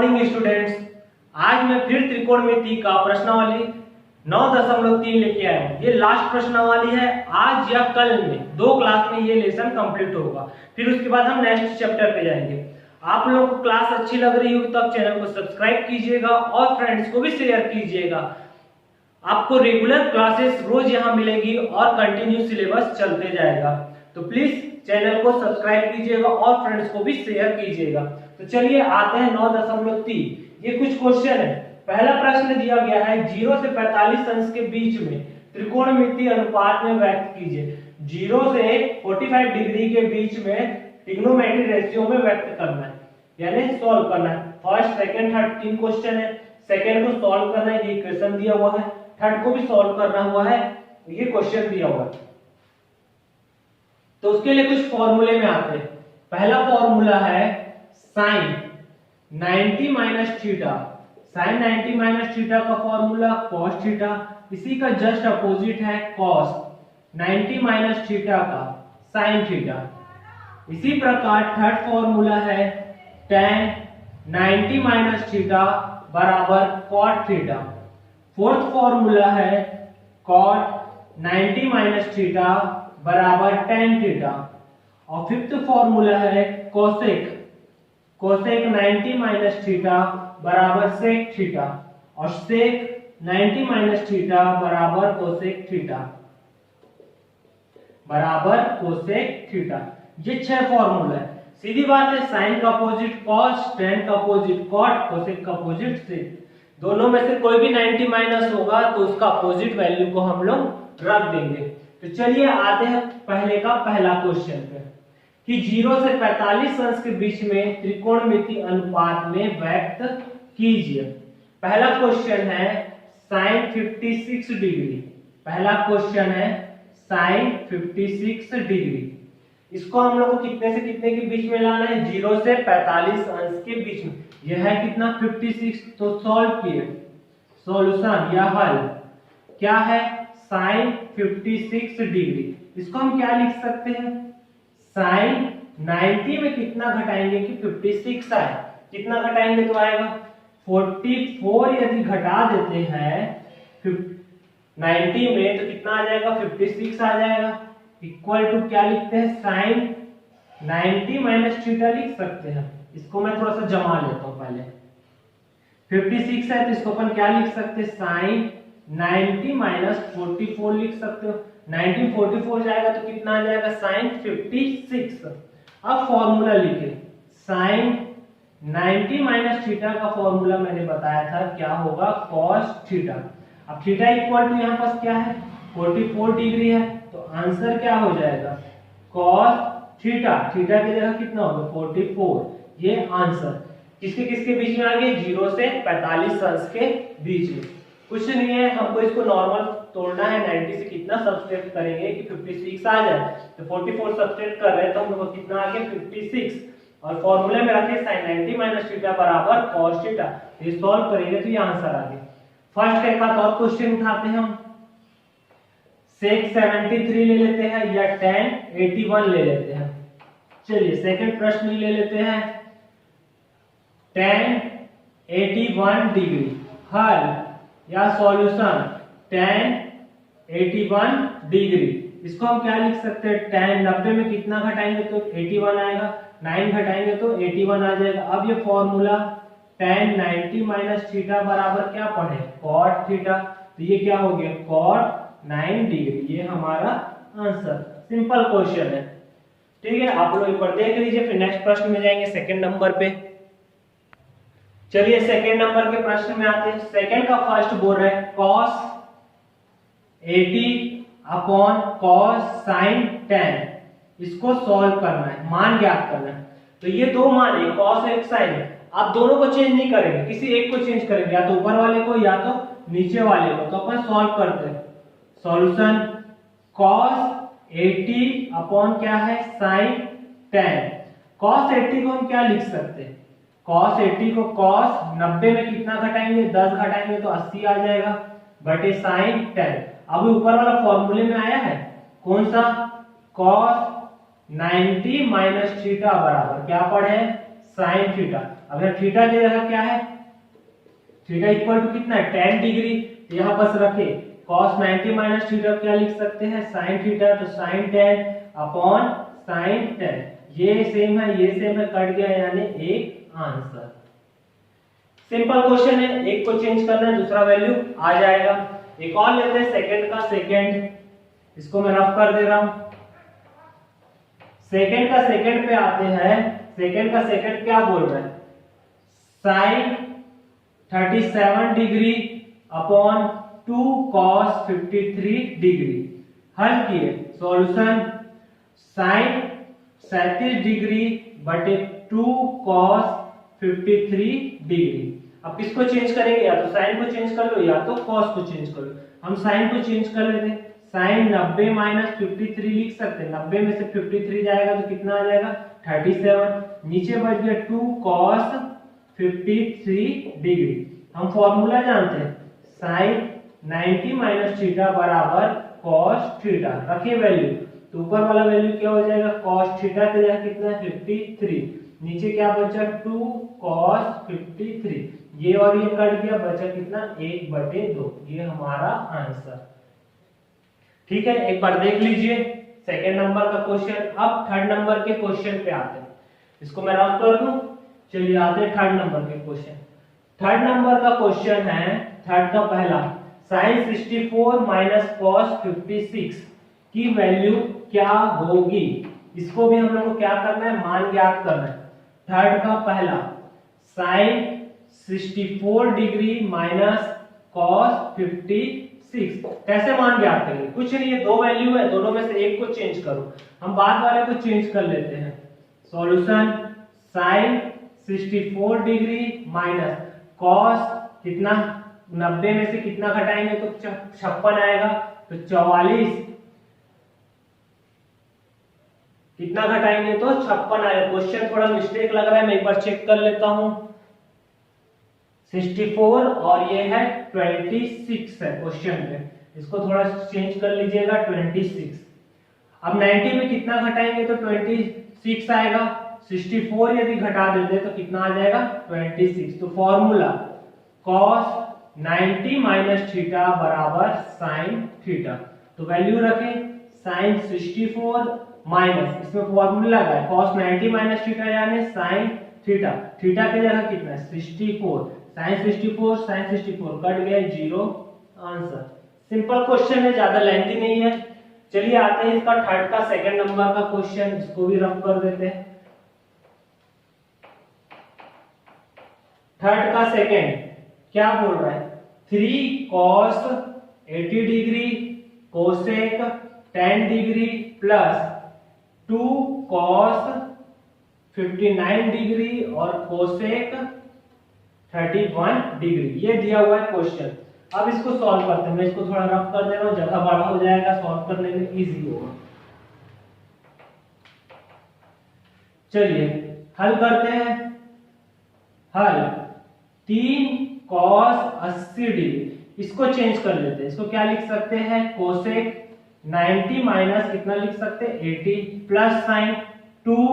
Morning students. आज मैं फिर त्रिकोणमिति का प्रश्नावली 9.3 लेके आया हूँ। ये लास्ट प्रश्नावली है। आज या कल में 2 क्लास में ये लेसन कंप्लीट होगा, फिर उसके बाद हम नेक्स्ट चैप्टर पे जाएंगे। आप लोगों को क्लास अच्छी लग रही हो तब चैनल को सब्सक्राइब कीजिएगा और फ्रेंड्स को भी शेयर कीजिएगा। आपको रेगुलर क्लासेस रोज यहाँ मिलेगी और कंटिन्यू सिलेबस चलते जाएगा, तो प्लीज चैनल को सब्सक्राइब कीजिएगा और फ्रेंड्स को भी शेयर कीजिएगा। तो चलिए आते हैं 9.3। ये कुछ क्वेश्चन है। पहला प्रश्न दिया गया है 0 से 45 अंश के बीच में त्रिकोणमिति अनुपात में व्यक्त कीजिए। 0 से 45 डिग्री के बीच में ट्रिग्नोमेट्री रेशियो में व्यक्त करना है, यानी सॉल्व करना है। फर्स्ट, सेकंड, थर्ड 3 क्वेश्चन है। सेकंड को सॉल्व करना है, ये इक्वेशन दिया हुआ है। थर्ड को भी सॉल्व करना हुआ है, ये क्वेश्चन दिया हुआ है। तो उसके लिए कुछ फॉर्मूले में आते हैं। पहला फॉर्मूला है sine 90 minus theta. Sine 90 minus theta का फॉर्मूला कॉस थीटा। इसी का जस्ट अपोजिट है कॉस 90 माइनस थीटा का साइन थीटा। इसी प्रकार थर्ड फॉर्मूला है tan 90 माइनस थीटा बराबर कॉट थीटा। फोर्थ फॉर्मूला है कॉट 90 माइनस थीटा बराबर tan थीटा। और फिफ्थ फॉर्मूला है कोसेक 90 माइनस थीटा बराबर सेक थीटा। और सेक 90 माइनस थीटा बराबर कोसेक थीटा ये 6 फॉर्मूला है। सीधी बात है, साइन का अपोजिट कॉस, tan का अपोजिट कॉट, कोसेक का अपोजिट सेक। दोनों में से कोई भी 90 माइनस होगा तो उसका अपोजिट वैल्यू को हम लोग रख देंगे। तो चलिए आते हैं पहले का पहला क्वेश्चन पे कि 0 से 45 अंश के बीच में त्रिकोणमिति अनुपात में व्यक्त कीजिए। पहला क्वेश्चन है साइन 56 डिग्री। पहला क्वेश्चन है साइन 56 डिग्री। इसको हम लोग को कितने से कितने के बीच में लाना है? 0 से 45 अंश के बीच में। यह है कितना? 56। तो सॉल्व किए, सॉल्यूशन या हल क्या है? Sine 56 degree. इसको हम क्या लिख सकते हैं? साइन 90 में कितना घटाएंगे कि 56 आए? कितना घटाएंगे तो आएगा 44। यदि घटा देते हैं 90 में तो कितना आ जाएगा? 56 आ जाएगा। इक्वल टू क्या लिखते हैं? साइन 90 माइनस थीटा लिख सकते हैं। इसको मैं थोड़ा सा जमा लेता हूं पहले। 56 है तो इसको अपन क्या लिख सकते हैं? साइन 90 माइनस 44 लिख सकते हो। 90 44 जाएगा तो कितना आ जाएगा? साइन 56। अब फॉर्मूला लिखे, साइन 90 माइनस थीटा का फॉर्मूला मैंने बताया था क्या होगा? Cos theta. अब थीटा इक्वल टू यहाँ पास क्या है? 44 डिग्री है, तो आंसर क्या हो जाएगा? Cos theta. थीटा की जगह कितना होगा? 44। ये आंसर किसके किसके बीच में आ गया? 0 से 45 अंश के बीच में। कुछ नहीं है, हमको इसको नॉर्मल तोड़ना है। 90 से कितना सब्सट्रैक्ट करेंगे कि 56 आ जाए? तो 44 सब्सट्रैक्ट कर रहे हैं तो हम लोग कितना आ गया? 56। और फॉर्मूले में रखे साइन 90 माइनस थीटा बराबर कॉस थीटा। ये सॉल्व करेंगे तो ये आंसर आ गया। फर्स्ट एक बात और क्वेश्चन उठाते हैं हम। सेक 73 ले लेते हैं या tan 81 ले लेते हैं। चलिए सेकंड प्रश्न ले लेते हैं। tan 81 degree. हल या सॉल्यूशन tan 81 डिग्री। इसको हम क्या लिख सकते हैं? tan 90 में कितना घटाएंगे तो 81 आएगा। 9 घटाएंगे तो 81 आ जाएगा। अब ये फॉर्मूला tan 90 माइनस थीटा बराबर क्या पढ़े? cot theta. तो ये क्या हो गया? cot 9 degree. ये हमारा आंसर। सिंपल क्वेश्चन है, ठीक है। आप लोग एक बार देख लीजिए, फिर नेक्स्ट प्रश्न में जाएंगे सेकंड नंबर पे। चलिए सेकंड नंबर के प्रश्न में आते हैं। सेकंड का फर्स्ट बोल रहा है cos 80 अपॉन cos sin 10। इसको सॉल्व करना है, मान ज्ञात करना है। तो ये दो मान है, cos एक sin है। आप दोनों को चेंज नहीं करेंगे, किसी एक को चेंज करेंगे, या तो ऊपर वाले को या तो नीचे वाले को। तो अपन सॉल्व करते हैं। सॉल्यूशन cos 80 अपॉन क्या है? sin 10। cos 80 को हम क्या लिख सकते हैं? cos 80 को cos 90 में कितना घटाएंगे? 10 घटाएंगे तो 80 आ जाएगा बटे sin 10। अब ऊपर वाला फॉर्मूले में आया है कौन सा? cos 90 माइनस थीटा बराबर क्या पढ़े? sin theta. अब यहाँ थीटा की जगह क्या है, थीटा इक्वल टू कितना है 10 डिग्री, तो यहाँ बस रखे cos 90 माइनस थीटा क्या लिख सकते हैं sin थीटा, तो sin 10 अपॉन sin 10, ये सेम है ये सेम है, कट गया यानी एक आंसर। सिंपल क्वेश्चन है, एक को चेंज करना है दूसरा वैल्यू आ जाएगा। एक और लेते हैं सेकंड का सेकंड, इसको मैं रफ कर दे रहा हूं। सेकंड का सेकंड पे आते हैं, सेकंड का सेकंड क्या बोल रहा है sin 37 degree upon 2 cos 53 degree. हल किए सॉल्यूशन sin 37 डिग्री बटे 2 cos 53 डिग्री। अब किसको चेंज करेंगे, या तो साइन को चेंज कर लो या तो cos को चेंज कर लो। हम साइन को चेंज कर लेते हैं, साइन 90 माइनस 53 लिख सकते हैं, 90 में से 53 जाएगा तो कितना आ जाएगा 37, नीचे बच गया 2 cos 53 डिग्री। हम फॉर्मूला जानते हैं साइन 90 माइनस थीटा बराबर cos थीटा, रखिए वैल्यू, तो ऊपर वाला वैल्यू क्या हो जाएगा cos थीटा के जगह कितना है 53, नीचे क्या बचा 2 cos 53, ये और ये कट गया, बचा कितना 1/2, ये हमारा आंसर। ठीक है, एक बार देख लीजिए सेकंड नंबर का क्वेश्चन। अब थर्ड नंबर के क्वेश्चन पे आते हैं, इसको मैं रफ कर दूं। चलिए आते हैं थर्ड नंबर के क्वेश्चन। थर्ड नंबर का क्वेश्चन है, थर्ड का पहला sin 64 माइनस cos 56 की वैल्यू क्या होगी, इसको भी हम लोग को क्या करना है मान ज्ञात करना है। थर्ड का पहला sin 64 डिग्री माइनस cos 56 कैसे मान ज्ञात करेंगे, कुछ नहीं है, दो वैल्यू है, दोनों में से एक को चेंज करो। हम बाद वाले को चेंज कर लेते हैं। Solution sin 64 degree minus cos कितना 90 में से कितना घटाएंगे तो 56 आएगा, तो 44 कितना घटाएंगे तो 56 आएगा। क्वेश्चन थोड़ा मिस्टेक लग रहा है, मैं एक बार चेक कर लेता हूं। 64 और ये है 26 है क्वेश्चन पे, इसको थोड़ा चेंज कर लीजिएगा 26। अब 90 में कितना घटाएंगे तो 26 आएगा, 64 यदि घटा देते तो कितना आ जाएगा 26। तो फॉर्मूला cos 90 माइनस थीटा बराबर sin थीटा, तो वैल्यू रखें sin 64 माइनस, इसमें फॉर्मूला लगा है cos 90 माइनस थीटा यानी sin थीटा, थीटा की जगह कितना है 64, sin 64 कट गया 0, आंसर। सिंपल क्वेश्चन है, ज्यादा लेंथी नहीं है। चलिए आते हैं इसका थर्ड का सेकंड नंबर का क्वेश्चन, इसको भी रफ कर देते हैं। थर्ड का सेकंड क्या बोल रहा है 3 cos 80 degree cosec 10 degree plus 2 cos 59 degree और कोसेक 31 डिग्री, ये दिया हुआ है क्वेश्चन। अब इसको सॉल्व करते हैं, मैं इसको थोड़ा रफ कर दे रहा हूं, जगह बड़ा हो जाएगा, सॉल्व करने में इजी होगा। चलिए हल करते हैं। हल 3 cos 80 डिग्री, इसको चेंज कर लेते हैं, इसको क्या लिख सकते हैं कोसेक 90 माइनस कितना लिख सकते हैं 80 प्लस साइन 2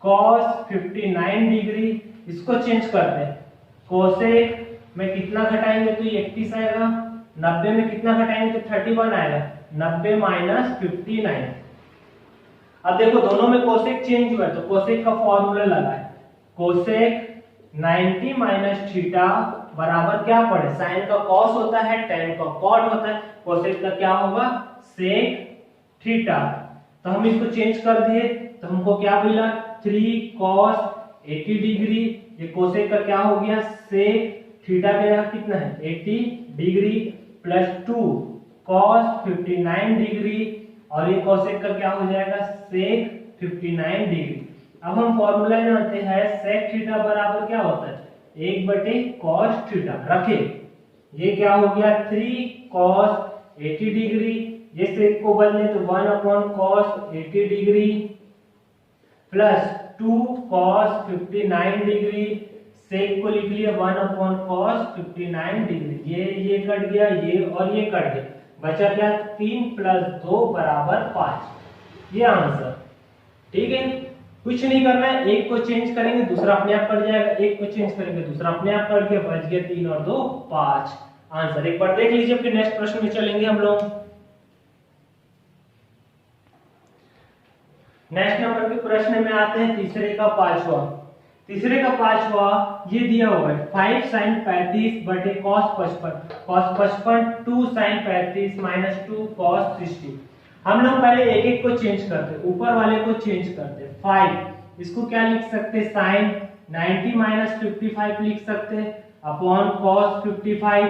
cos 59 डिग्री, इसको चेंज करते हैं कोसेक में कितना घटाएंगे तो ये 31 आएगा, 90 में कितना घटाएंगे तो 31 आएगा, 90 माइनस 59। अब देखो दोनों में कोसेक चेंज हुआ है तो कोसेक का फॉर्मूला लगा है, कोसेक 90 माइनस थीटा बराबर क्या पड़े, साइन का कॉस होता है, टेन का कॉट होता है, कोसेक का क्या होगा सेक थीटा। तो हम इसको चेंज कर दिए तो हमको क्या मिला 3 cos 80 डिग्री, ये कोसेक का क्या हो गया सेक थीटा के जगह कितना है 80 डिग्री प्लस 2 cos 59 डिग्री और ये कोसेक का क्या हो जाएगा सेक 59 डिग्री। अब हम फॉर्मूला जानते हैं सेक थीटा बराबर क्या होता है 1/cos थीटा, रखे ये क्या हो गया 3 cos 80 डिग्री, ये सेक को बदले तो 1/cos 80 degree plus 2 cos 59 degree, sec को लिख लिया 1/cos 59 डिग्री, ये कट गया ये और ये कट गया, बचा क्या 3 + 2 = 5, ये आंसर। ठीक है, कुछ नहीं करना है, एक को चेंज करेंगे दूसरा अपने आप कट जाएगा, एक को चेंज करेंगे दूसरा अपने आप कट गया, बच गया 3 और 2 5 आंसर। एक बार देख लीजिए, फिर नेक्स्ट प्रश्न में चलेंगे हम लोग। नेक्स्ट नंबर के प्रश्न में आते हैं तीसरे का पांचवा। तीसरे का पांचवा ये दिया हुआ है 5 sin 35 बटे cos 55, cos 55 2 sin 35 minus 2 cos 60। हम लोग पहले एक एक को चेंज करते, ऊपर वाले को चेंज करते। 5 इसको क्या लिख सकते, sin 90 माइनस 55 लिख सकते अपॉन cos 55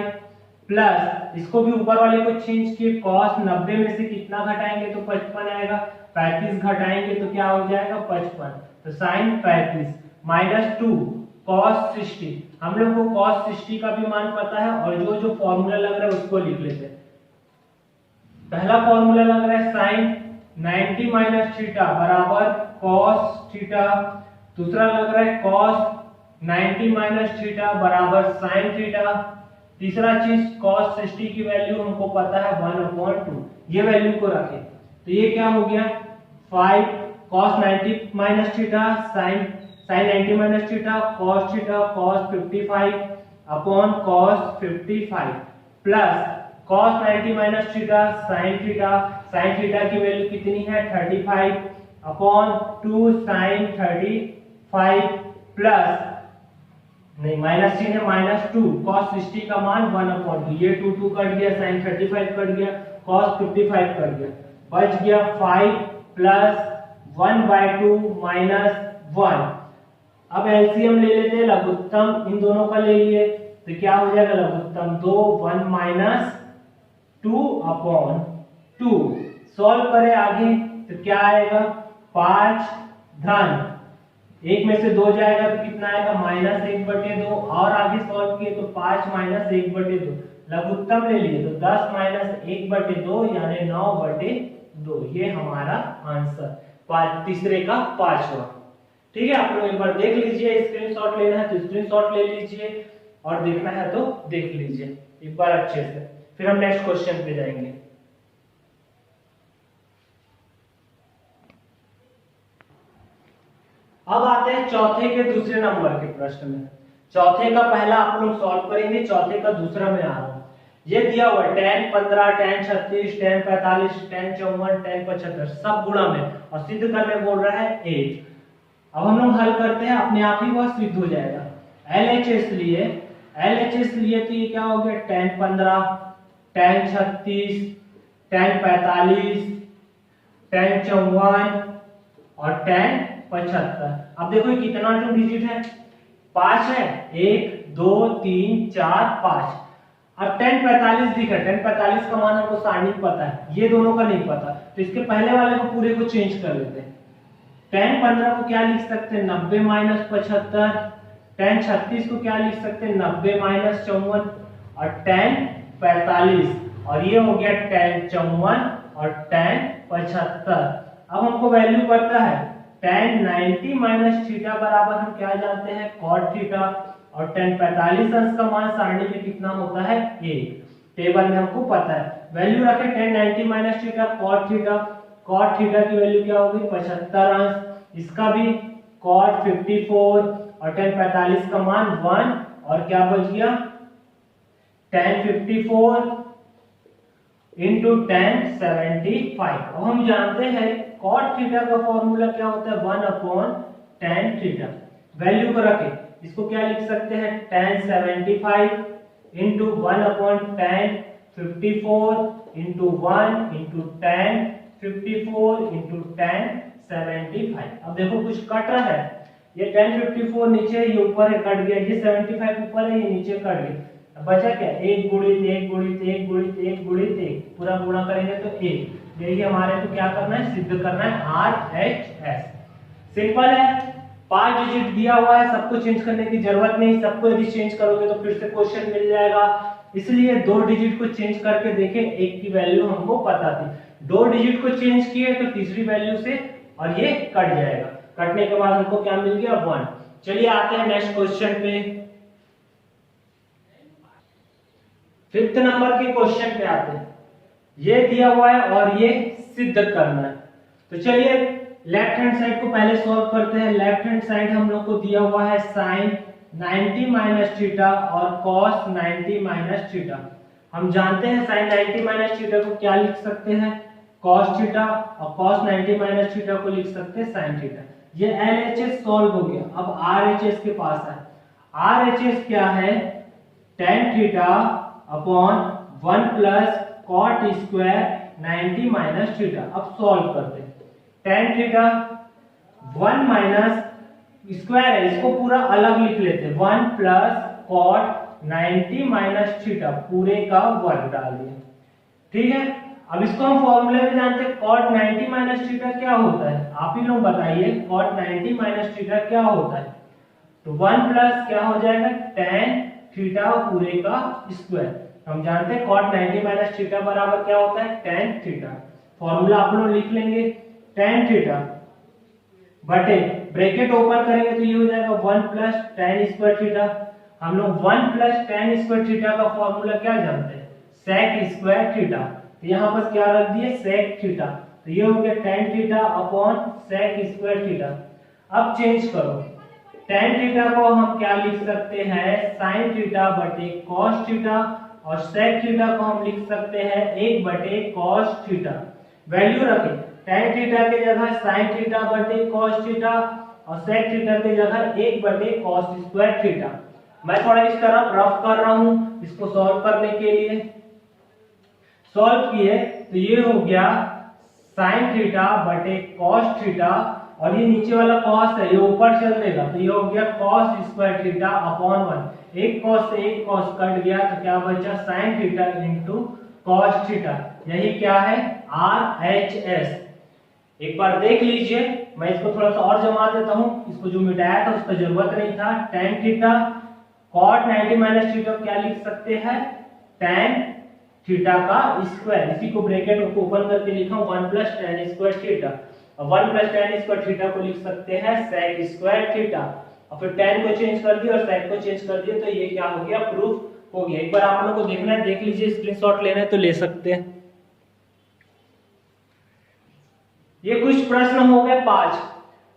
प्लस इसको भी ऊपर वाले को चेंज किए, cos 90 में से कितना घटाएंगे तो 55 आएगा, 35 घटाएंगे तो क्या हो जाएगा 55, तो sin 35 माइनस 2 cos 60। हम लोग को cos 60 का भी मान पता है और जो जो फॉर्मूला लग रहा है उसको लिख लेते हैं। पहला फॉर्मूला लग रहा है sin 90 माइनस थीटा बराबर cos थीटा, दूसरा लग रहा है cos 90 माइनस थीटा बराबर sin थीटा, तीसरा चीज cos 60 की वैल्यू हमको पता है 1/2, ये वैल्यू को रखें तो ये क्या हो गया 5 cos 90 minus theta sin 90 minus theta cos theta cos 55 upon cos 55 plus cos 90 minus theta sin theta की वैल्यू कितनी है 35 अपॉन 2 sin 35 प्लस नहीं माइनस चिन्ह है माइनस 2 cos 60 का मान 1/2, ये 2 कट गया, sin 35 कट गया, cos 55 कट गया, बच गया 5 प्लस 1/2 माइनस 1। अब एलसीएम ले लेते हैं, लघुत्तम इन दोनों का ले लिए तो क्या हो जाएगा लघुत्तम 2 1 माइनस 2 अपॉन 2। सॉल्व करें आगे तो क्या आएगा 5 धन एक में से 2 जाएगा तो कितना आएगा -1/2, और आगे सॉल्व किए तो 5 -1/2, लघुत्तम ले लिए तो 10 -1/2 यानी 9/2, ये हमारा आंसर तीसरे का पांचवा। ठीक है, आप लोग एक बार देख लीजिए, स्क्रीनशॉट लेना है तो स्क्रीनशॉट ले लीजिए और देखना है तो देख लीजिए एक बार अच्छे से, फिर हम नेक्स्ट क्वेश्चन पे जाएंगे। अब आते हैं चौथे के दूसरे नंबर के प्रश्न में। चौथे का पहला आप लोग सॉल्व करेंगे, चौथे का दूसरा में आ रहा हूं। ये दिया हुआ है tan 15 tan 36 tan 45 tan 54 tan 75 सब गुणा में, और सिद्ध करने बोल रहा है 8। अब हम लोग हल करते हैं, अपने आप ही वह सिद्ध हो जाएगा। LHS लिए तो ये क्या हो गया tan 15 tan 36 tan 45 tan 54 और tan 75। अब देखो ये कितना जो डिजिट है 5 है, 1 2 3 4 5। अब tan 45 दिखा, tan 45 का मान हमको सारणी पता है, ये दोनों का नहीं पता, तो इसके पहले वाले को पूरे को चेंज कर लेते हैं। tan 15 को क्या लिख सकते हैं 90 माइनस 75, tan 36 को क्या लिख सकते हैं 90 माइनस 54 और tan 45, और ये हो गया tan 54 और tan 75। अब हमको वैल्यू पता है tan 90 माइनस थीटा बराबर हम क्या जानते हैं cot थीटा, और tan 45 अंश का मान सारणी में कितना होता है 1, टेबल में हमको पता है। वैल्यू रखे tan 90 minus theta cot theta की वैल्यू क्या होगी 75 अंश, इसका भी cot 54 और tan 45 का मान 1, और क्या बच गया tan 54 इंटू tan 75। अब हम जानते हैं cot थीटा का फॉर्मूला क्या होता है 1/tan थीटा। वैल्यू को रखें, इसको क्या लिख सकते हैं tan 75 into 1/tan 54 into 1 into tan 54 into tan 75। अब देखो कुछ कट रहा है, ये tan 54 नीचे है, ये ऊपर है कट गया, ये 75 ऊपर है, ये नीचे कट गया, बचा क्या 1 गुणित 1 गुणित 1 गुणित 1 गुणित 1, पूरा गुणा करेंगे तो 1। यही हमारे को क्या करना है सिद्ध करना है RHS। सिंपल है, 5 डिजिट दिया हुआ है, सबको चेंज करने की जरूरत नहीं, सबको यदि चेंज करोगे तो फिर से क्वेश्चन मिल जाएगा, इसलिए 2 डिजिट को चेंज करके देखें, एक की वैल्यू हमको पता थी, 2 डिजिट को चेंज किए तो तीसरी वैल्यू से और ये कट जाएगा, कटने के बाद हमको क्या मिल गया 1। चलिए आते हैं नेक्स्ट क्वेश्चन पे। 5th नंबर के क्वेश्चन पे आते हैं। ये दिया हुआ है और ये सिद्ध करना है, तो चलिए लेफ्ट हैंड साइड को पहले सॉल्व करते हैं। लेफ्ट हैंड साइड हम लोग को दिया हुआ है साइन 90 माइनस थीटा और कॉस 90 माइनस थीटा। हम जानते हैं साइन 90 माइनस थीटा को क्या लिख सकते हैं, कॉस थीटा, और कॉस 90 माइनस थीटा को लिख सकते हैं साइन थीटा। ये LHS सॉल्व हो गया। अब RHS के पास है। RHS क्या है, tan theta upon 1 plus cot square 90 minus theta. अब सॉल्व करते हैं। tan थीटा 1 माइनस स्क्वायर है, इसको पूरा अलग लिख लेते हैं, 1 प्लस कॉट 90 माइनस थीटा, पूरे का 1 डाल दिया। ठीक है, अब इसको हम फॉर्मूले में जानते हैं, कॉट 90 माइनस थीटा क्या होता है, आप ही लोग बताइए, कॉट 90 माइनस थीटा क्या होता है। तो 1 प्लस क्या हो जाएगा, tan थीटा पूरे का स्क्वायर। हम जानते हैं कॉट 90 माइनस थीटा बराबर क्या होता है, tan थीटा। फॉर्मूला आप लोग लिख लेंगे, tan थीटा बटे ब्रैकेट ओपन करेंगे तो ये हो जाएगा 1 प्लस tan स्क्वायर थीटा। हम लोग 1 प्लस tan स्क्वायर थीटा का फॉर्मूला क्या जानते हैं, sec स्क्वायर थीटा। तो यहाँ पर क्या रख दिए, sec थीटा। तो ये हो गया tan theta upon sec square theta. अब चेंज करो, tan थीटा को हम क्या लिख सकते हैं, sin थीटा बटे cos थीटा, और sec थीटा को हम लिख सकते हैं 1 बटे cos थीटा। वैल्यू रखें, tan थीटा के जगह sin थीटा बटे cos थीटा, और sec थीटा के जगह 1 बटे cos स्क्वायर थीटा। मैं थोड़ा इस तरह रफ कर रहा हूं इसको सॉल्व करने के लिए। सॉल्व किए तो ये हो गया sin थीटा बटे cos थीटा, और ये नीचे वाला cos है ये ऊपर चल देगा, तो ये हो गया cos स्क्वायर थीटा अपॉन 1। एक cos से एक cos कट गया तो क्या बचा, sin theta into cos theta. यही क्या है, RHS। एक बार देख लीजिए, मैं इसको थोड़ा सा और जमा देता हूं, इसको जो मिटाया था उसका जरूरत नहीं था। tan theta cot 90 minus theta क्या लिख सकते हैं, tan थीटा का स्क्वायर। इसी को ब्रैकेट को ओपन करके लिखा 1 प्लस tan स्क्वायर थीटा, और 1 प्लस tan स्क्वायर थीटा को लिख सकते हैं sec स्क्वायर थीटा, और फिर tan को चेंज कर दिया और sec को चेंज कर दिया, तो ये क्या हो गया, प्रूफ हो गया। एक बार आप लोगों को देखना है, देख लीजिए, स्क्रीनशॉट लेना है तो ले सकते हैं। ये कुछ प्रश्न हो गए 5।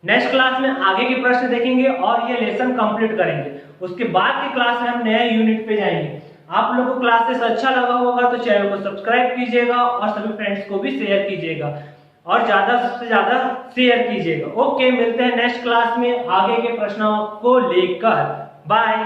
नेक्स्ट क्लास में आगे के प्रश्न देखेंगे और ये लेसन कंप्लीट करेंगे। उसके बाद की क्लास में हम नए यूनिट पे जाएंगे। आप लोगों को क्लासेस अच्छा लगा होगा तो चैनल को सब्सक्राइब कीजिएगा और सभी फ्रेंड्स को भी शेयर कीजिएगा, और ज्यादा से ज्यादा शेयर कीजिएगा। ओके, मिलते हैं नेक्स्ट क्लास में आगे के प्रश्नों को लेकर। बाय।